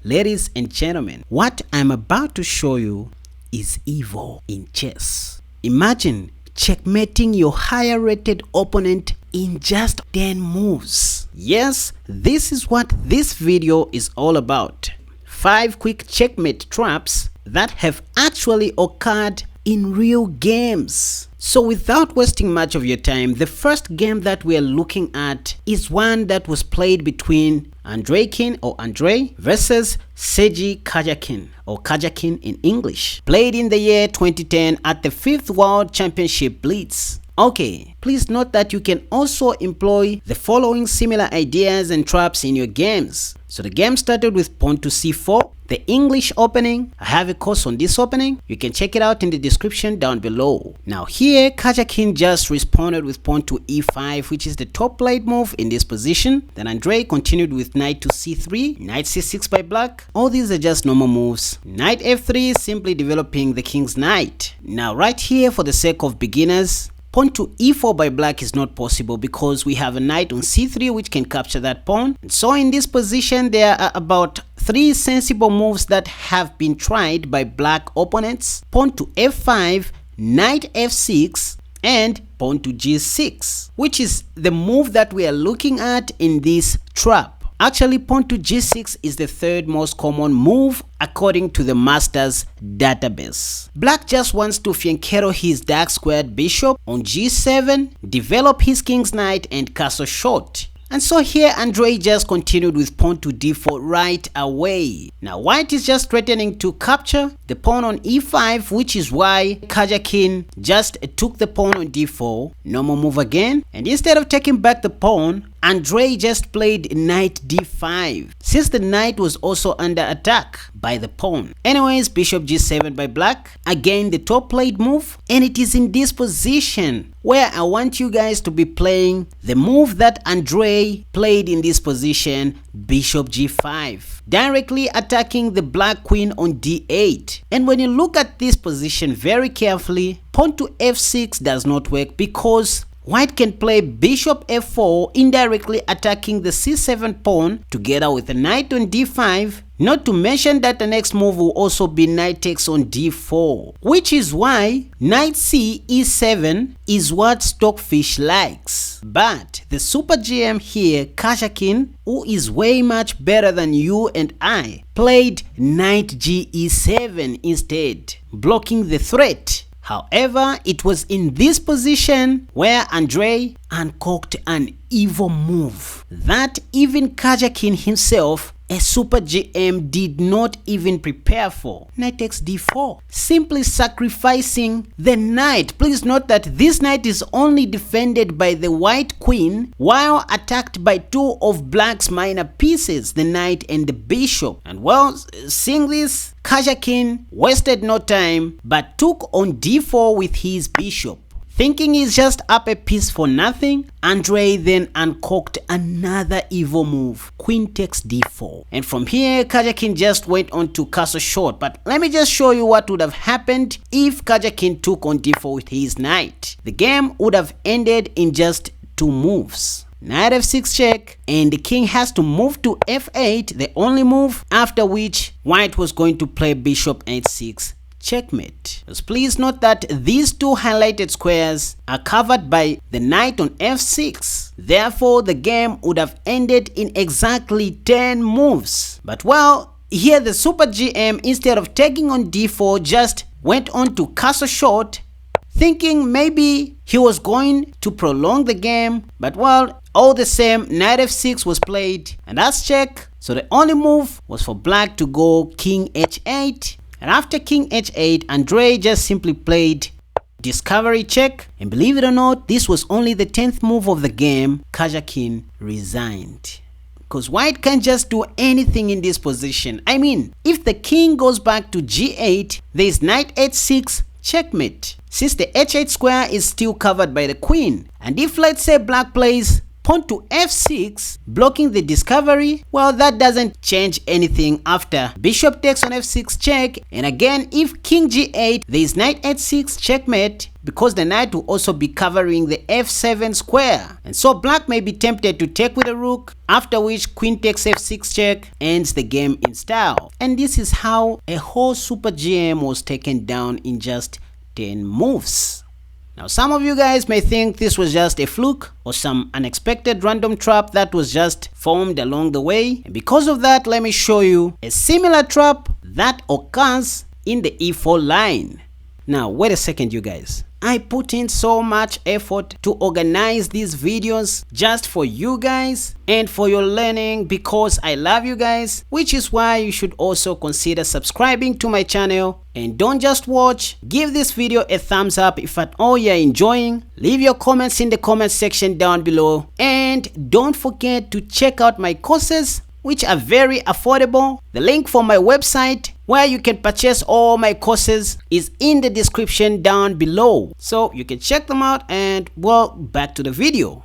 Ladies and gentlemen, what I'm about to show you is evil in chess. Imagine checkmating your higher rated opponent in just 10 moves. Yes, this is what this video is all about. 5 quick checkmate traps that have actually occurred in real games. So without wasting much of your time, the first game that we are looking at is one that was played between Andrei versus Sergei Kajakin, or Kajakin in English, played in the year 2010 at the 5th World Championship Blitz. Okay, please note that you can also employ the following similar ideas and traps in your games. So the game started with pawn to c4, the English opening. I have a course on this opening. You can check it out in the description down below. Now here, Kajakin just responded with pawn to e5, which is the top played move in this position. Then Andrei continued with knight to c3, knight c6 by black. All these are just normal moves. Knight f3, simply developing the king's knight. Now right here, for the sake of beginners, pawn to e4 by black is not possible because we have a knight on c3 which can capture that pawn. And so in this position, there are about 3 sensible moves that have been tried by black opponents: pawn to f5, knight f6, and pawn to g6, which is the move that we are looking at in this trap. Actually, pawn to g6 is the 3rd most common move according to the master's database. Black just wants to fianchetto his dark squared bishop on g7, develop his king's knight, and castle short. And so here Andrei just continued with pawn to d4 right away. Now white is just threatening to capture the pawn on e5, which is why Kajakin just took the pawn on d4, normal move again, and instead of taking back the pawn, Andrei just played knight d5, since the knight was also under attack by the pawn. Anyways, bishop g7 by black, again the top played move, and it is in this position where I want you guys to be playing the move that Andrei played in this position, bishop g5, directly attacking the black queen on d8. And when you look at this position very carefully, pawn to f6 does not work because white can play bishop f4, indirectly attacking the c7 pawn together with a knight on d5, not to mention that the next move will also be knight takes on d4, which is why knight c e7 is what Stockfish likes. But the super GM here, Kajakin, who is way much better than you and I, played knight g e7 instead, blocking the threat. However, it was in this position where Andrei uncocked an evil move that even Kajakin himself, a super GM, did not even prepare for. Knight takes d4, simply sacrificing the knight. Please note that this knight is only defended by the white queen while attacked by 2 of black's minor pieces, the knight and the bishop. And well, seeing this, Kajakin wasted no time but took on d4 with his bishop. Thinking he's just up a piece for nothing, Andrei then uncocked another evil move, queen takes d4. And from here, Kajakin just went on to castle short. But let me just show you what would have happened if Kajakin took on d4 with his knight. The game would have ended in just 2 moves. Knight f6 check, and the king has to move to f8, the only move, after which white was going to play bishop h6. Checkmate. Just please note that these 2 highlighted squares are covered by the knight on f6. Therefore, the game would have ended in exactly 10 moves. But well, here the super GM, instead of taking on d4, just went on to castle short, thinking maybe he was going to prolong the game. But well, all the same, knight f6 was played, and that's check. So the only move was for black to go king h8. And after king h8, Andrei just simply played discovery check. And believe it or not, this was only the 10th move of the game. Kajakin resigned, because white can't just do anything in this position. I mean, if the king goes back to g8, there is knight h6, checkmate, since the h8 square is still covered by the queen. And if, let's say, black plays pawn to f6, blocking the discovery, well, that doesn't change anything after bishop takes on f6 check. And again, if king g8, there is knight h6 checkmate, because the knight will also be covering the f7 square, and so black may be tempted to take with a rook, after which queen takes f6 check ends the game in style. And this is how a whole super GM was taken down in just 10 moves. Now some of you guys may think this was just a fluke or some unexpected random trap that was just formed along the way, and because of that, let me show you a similar trap that occurs in the e4 line. Now wait a second, you guys. I put in so much effort to organize these videos just for you guys and for your learning, because I love you guys, which is why you should also consider subscribing to my channel. And don't just watch, give this video a thumbs up if at all you're enjoying. Leave your comments in the comment section down below, and don't forget to check out my courses, which are very affordable. The link for my website where you can purchase all my courses is in the description down below, so you can check them out. And well, back to the video.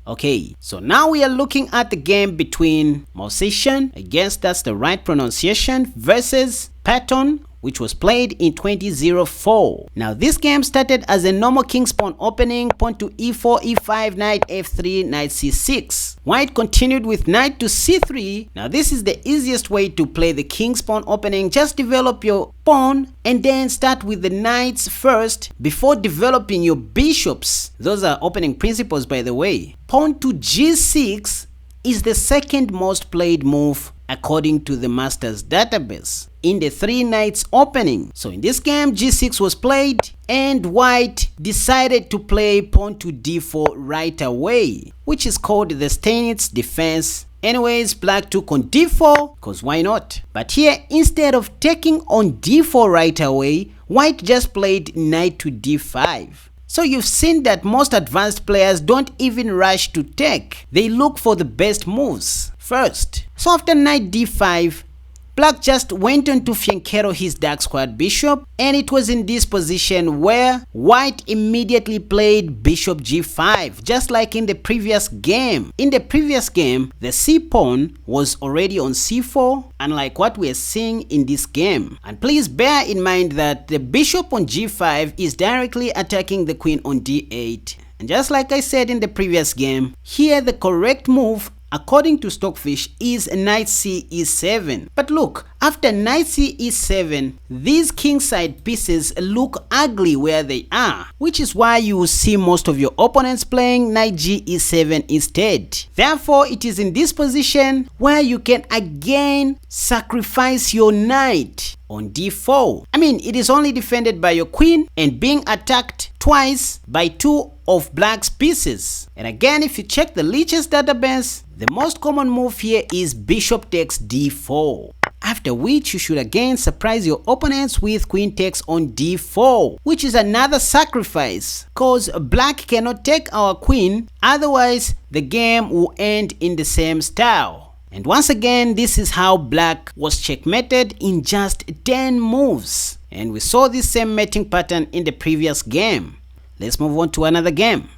Okay, so now we are looking at the game between Movsisyan, I guess that's the right pronunciation, versus Patton, which was played in 2004. Now this game started as a normal king's pawn opening, pawn to e4, e5, knight f3, knight c6. White continued with knight to c3. Now this is the easiest way to play the king's pawn opening. Just develop your pawn and then start with the knights first before developing your bishops. Those are opening principles, by the way. Pawn to g6 is the second most played move according to the master's database in the 3 knights opening. So in this game, g6 was played and white decided to play pawn to d4 right away, which is called the Steinitz defense. Anyways, black took on d4 because why not? But here, instead of taking on d4 right away, white just played knight to d5. So you've seen that most advanced players don't even rush to take. They look for the best moves first. So after knight d5, black just went on to flankero his dark squared bishop, and it was in this position where white immediately played bishop g5, just like in the previous game. In the previous game, the c pawn was already on c4, unlike what we are seeing in this game. And please bear in mind that the bishop on g5 is directly attacking the queen on d8. And just like I said in the previous game, here the correct move according to Stockfish is knight c e7. But look, after knight c e7, these kingside pieces look ugly where they are, which is why you will see most of your opponents playing knight g e7 instead. Therefore, it is in this position where you can again sacrifice your knight on d4. I mean, it is only defended by your queen and being attacked twice by 2 of black's pieces. And again, if you check the Leech's database, the most common move here is bishop takes d4. After which you should again surprise your opponents with queen takes on d4, which is another sacrifice, cause black cannot take our queen, otherwise the game will end in the same style. And once again, this is how black was checkmated in just 10 moves. And we saw this same mating pattern in the previous game. Let's move on to another game.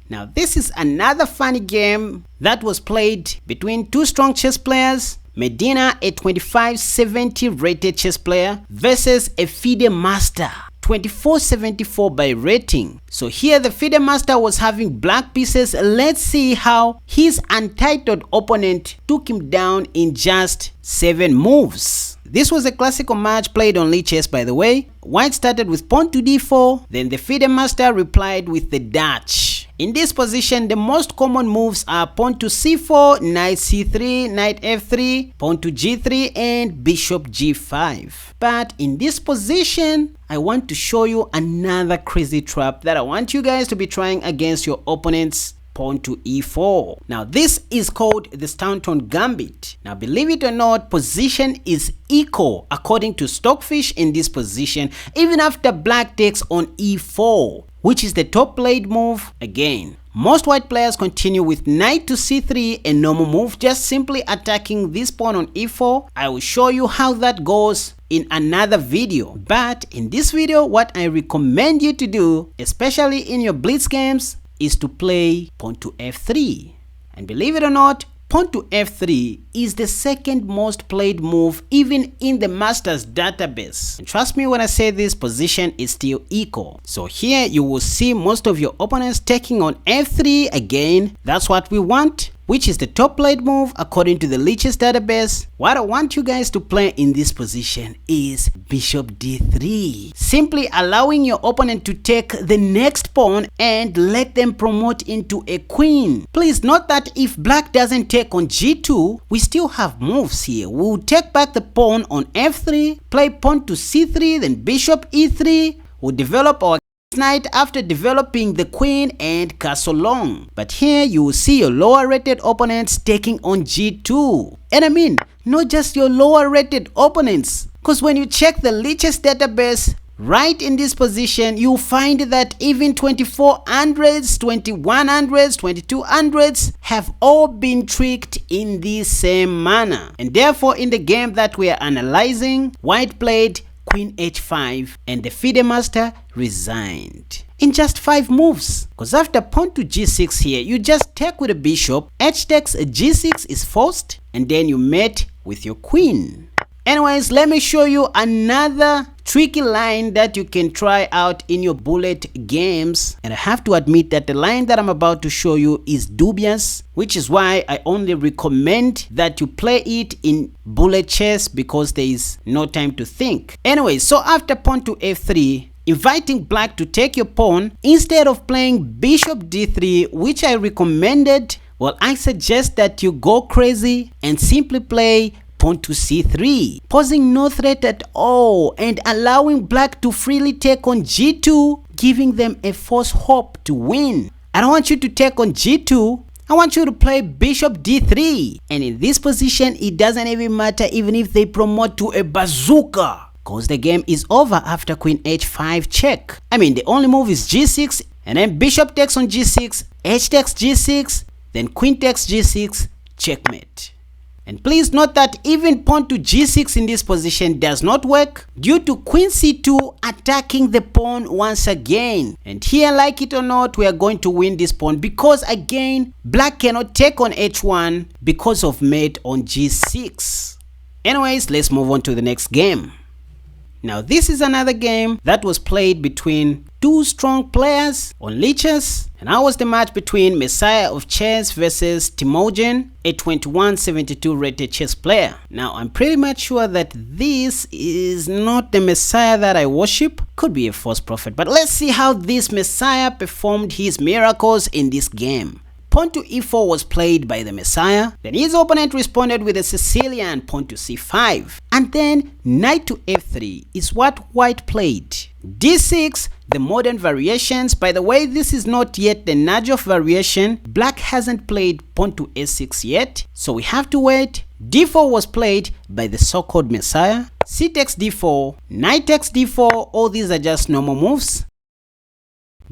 Now this is another funny game that was played between 2 strong chess players, Medina, a 2570 rated chess player, versus a FIDE master, 2474 by rating. So here the FIDE master was having black pieces. Let's see how his untitled opponent took him down in just 7 moves. This was a classical match played on Lichess, by the way. White started with pawn to d4, then the FIDE master replied with the Dutch. In this position, the most common moves are pawn to c4, knight c3, knight f3, pawn to g3, and bishop g5. But in this position, I want to show you another crazy trap that I want you guys to be trying against your opponents. Pawn to e4. Now this is called the Staunton Gambit. Now believe it or not, position is equal according to Stockfish in this position, even after black takes on e4, which is the top played move. Again, most white players continue with knight to c3, a normal move, just simply attacking this pawn on e4. I will show you how that goes in another video, but in this video, what I recommend you to do, especially in your blitz games, is to play pawn to f3. And believe it or not, pawn to f3 is the second most played move even in the Masters database. And trust me when I say this position is still equal. So here you will see most of your opponents taking on f3 again. That's what we want, which is the top played move according to the Lichess database. What I want you guys to play in this position is bishop d3, simply allowing your opponent to take the next pawn and let them promote into a queen. Please note that if black doesn't take on g2, we still have moves here. We'll take back the pawn on f3, play pawn to c3, then bishop e3. We'll develop our knight after developing the queen and castle long. But here you will see your lower rated opponents taking on g2. And I mean, not just your lower rated opponents, because when you check the Lichess database, right in this position, you'll find that even 2400s, 2100s, 2200s have all been tricked in the same manner. And therefore, in the game that we are analyzing, white played queen h5 and the FIDE master resigned in just 5 moves. Because after pawn to g6 here, you just take with a bishop, h takes a g6 is forced, and then you mate with your queen. Anyways, let me show you another tricky line that you can try out in your bullet games. And I have to admit that the line that I'm about to show you is dubious, which is why I only recommend that you play it in bullet chess because there is no time to think. Anyway, so after pawn to f3, inviting black to take your pawn, instead of playing bishop d3, which I recommended, well, I suggest that you go crazy and simply play pawn to c3, posing no threat at all and allowing black to freely take on g2, giving them a false hope to win. I don't want you to take on g2. I want you to play bishop d3. And in this position, it doesn't even matter even if they promote to a bazooka, because the game is over after queen h5 check. I mean, the only move is g6, and then bishop takes on g6, h takes g6, then queen takes g6, checkmate. And please note that even pawn to g6 in this position does not work due to queen c2 attacking the pawn once again. And here, like it or not, we are going to win this pawn because again, black cannot take on h1 because of mate on g6. Anyways, let's move on to the next game. Now, this is another game that was played between two strong players on Lichess, and that was the match between Messiah of Chess versus Timogen, a 2172 rated chess player. Now, I'm pretty much sure that this is not the Messiah that I worship. Could be a false prophet, but let's see how this Messiah performed his miracles in this game. Pawn to e4 was played by the Messiah, then his opponent responded with a Sicilian pawn to c5, and then knight to f3 is what white played. d6, the modern variations. By the way, this is not yet the Najaf variation. Black hasn't played pawn to a6 yet, so we have to wait. d4 was played by the so-called Messiah. c takes d4, knight takes d4, all these are just normal moves,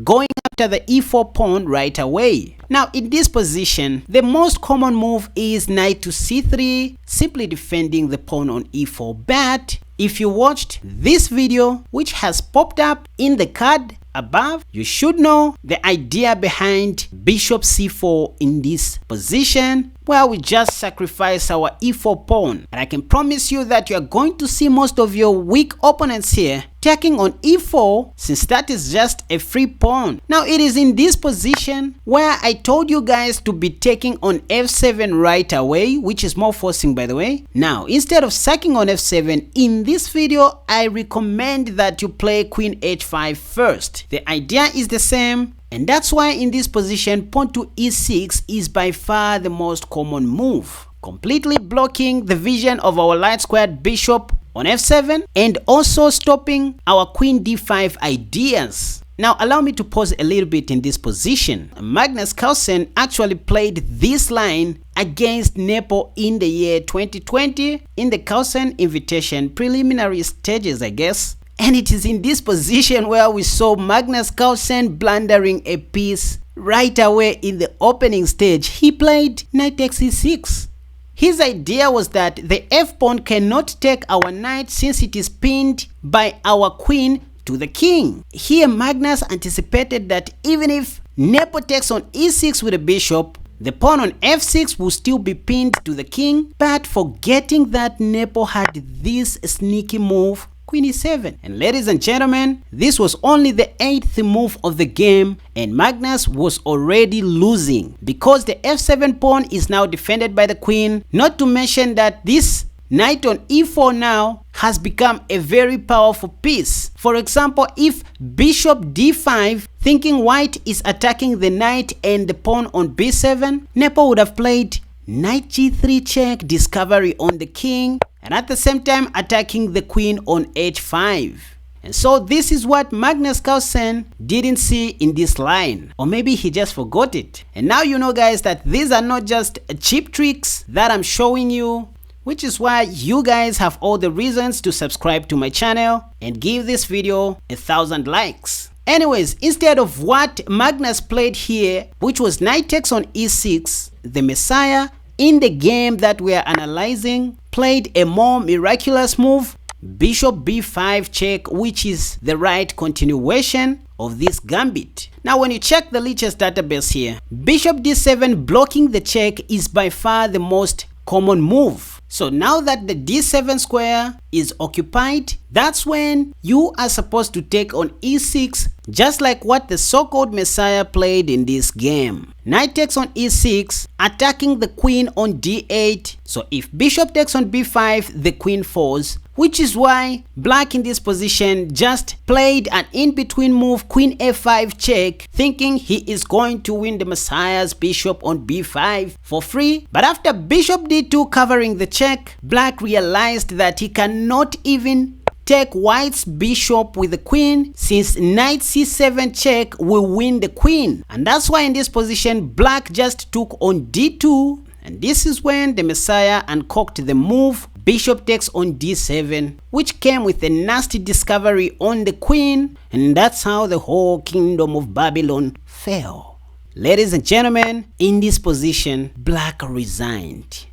going after the e4 pawn right away. Now, in this position, the most common move is knight to c3, simply defending the pawn on e4. But if you watched this video, which has popped up in the card above, you should know the idea behind bishop c4 in this position, where we just sacrifice our e4 pawn. And I can promise you that you are going to see most of your weak opponents here taking on e4, since that is just a free pawn. Now, it is in this position where I told you guys to be taking on f7 right away, which is more forcing, by the way. Now, instead of sacking on f7, in this video, I recommend that you play queen h5 first. The idea is the same, and that's why in this position, pawn to e6 is by far the most common move, completely blocking the vision of our light squared bishop on f7 and also stopping our queen d5 ideas. Now, allow me to pause a little bit in this position. Magnus Carlsen actually played this line against Nepo in the year 2020 in the Carlsen Invitation preliminary stages, I guess. And it is in this position where we saw Magnus Carlsen blundering a piece right away in the opening stage. He played knight takes e6. His idea was that the f-pawn cannot take our knight since it is pinned by our queen to the king. Here, Magnus anticipated that even if Nepo takes on e6 with a bishop, the pawn on f6 will still be pinned to the king, but forgetting that Nepo had this sneaky move, Queen e7. And ladies and gentlemen, this was only the 8th move of the game, and Magnus was already losing because the f7 pawn is now defended by the queen, not to mention that this knight on e4 now has become a very powerful piece. For example, if bishop d5, thinking white is attacking the knight and the pawn on b7, Nepo would have played knight g3 check, discovery on the king, and at the same time attacking the queen on h5. And so this is what Magnus Carlsen didn't see in this line, or maybe he just forgot it. And now you know, guys, that these are not just cheap tricks that I'm showing you, which is why you guys have all the reasons to subscribe to my channel and give this video 1,000 likes. Anyways, instead of what Magnus played here, which was knight takes on e6, the Messiah in the game that we are analyzing played a more miraculous move, bishop b5 check, which is the right continuation of this gambit. Now when you check the Lichess database here, bishop d7 blocking the check is by far the most common move. So now that the d7 square is occupied, that's when you are supposed to take on e6, just like what the so-called Messiah played in this game. Knight takes on e6, attacking the queen on d8. So if bishop takes on b5, the queen falls, which is why black in this position just played an in-between move, queen f5 check, thinking he is going to win the Messiah's bishop on b5 for free. But after bishop d2 covering the check, black realized that he cannot even take white's bishop with the queen, since knight c7 check will win the queen. And that's why in this position black just took on d2, and this is when the Messiah uncocked the move bishop takes on d7, which came with a nasty discovery on the queen, and that's how the whole kingdom of Babylon fell. Ladies and gentlemen, in this position black resigned.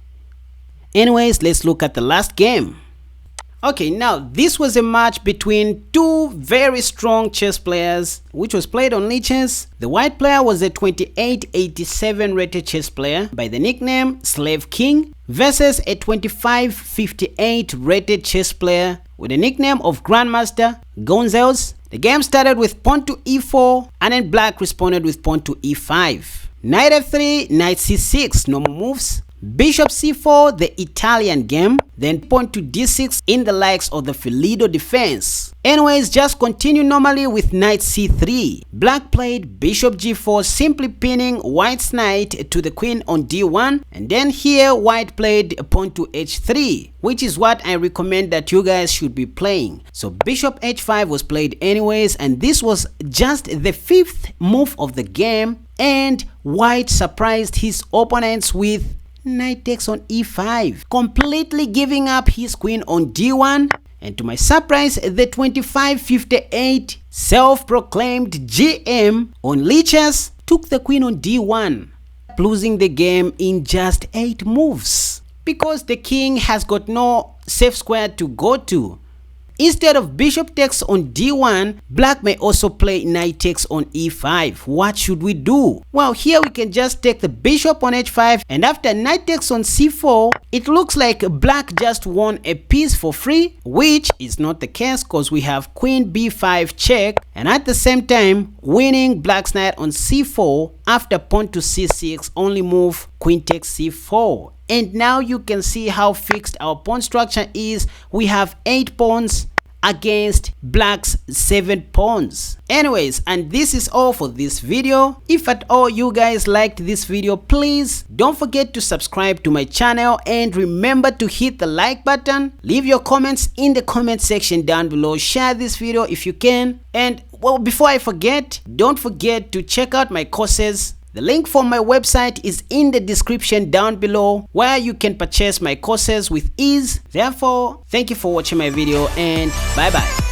Anyways, let's look at the last game. Okay, now this was a match between two very strong chess players, which was played on Lichess. The white player was a 2887 rated chess player by the nickname Slave King versus a 2558 rated chess player with the nickname of Grandmaster Gonzales. The game started with pawn to e4, and then black responded with pawn to e5. Knight f3, knight c6, normal moves. Bishop c4, the Italian game, then pawn to d6 in the likes of the Filido defense. Anyways, just continue normally with knight c3. Black played bishop g4, simply pinning white's knight to the queen on d1, and then here white played pawn to h3, which is what I recommend that you guys should be playing. So bishop h5 was played anyways, and this was just the 5th move of the game, and white surprised his opponents with knight takes on e5, completely giving up his queen on d1. And to my surprise, the 2558 self-proclaimed GM on Lichess took the queen on d1, losing the game in just 8 moves because the king has got no safe square to go to. Instead of bishop takes on d1, black may also play knight takes on e5. What should we do? Well, here we can just take the bishop on h5, and after knight takes on c4, it looks like black just won a piece for free, which is not the case because we have queen b5 check, and at the same time winning black's knight on c4 after pawn to c6, only move queen takes c4. And now you can see how fixed our pawn structure is. We have 8 pawns against black's 7 pawns. Anyways, and this is all for this video. If at all you guys liked this video, please don't forget to subscribe to my channel, and remember to hit the like button. Leave your comments in the comment section down below. Share this video if you can. And well, before I forget, don't forget to check out my courses. The link for my website is in the description down below, where you can purchase my courses with ease. Therefore, thank you for watching my video, and bye bye.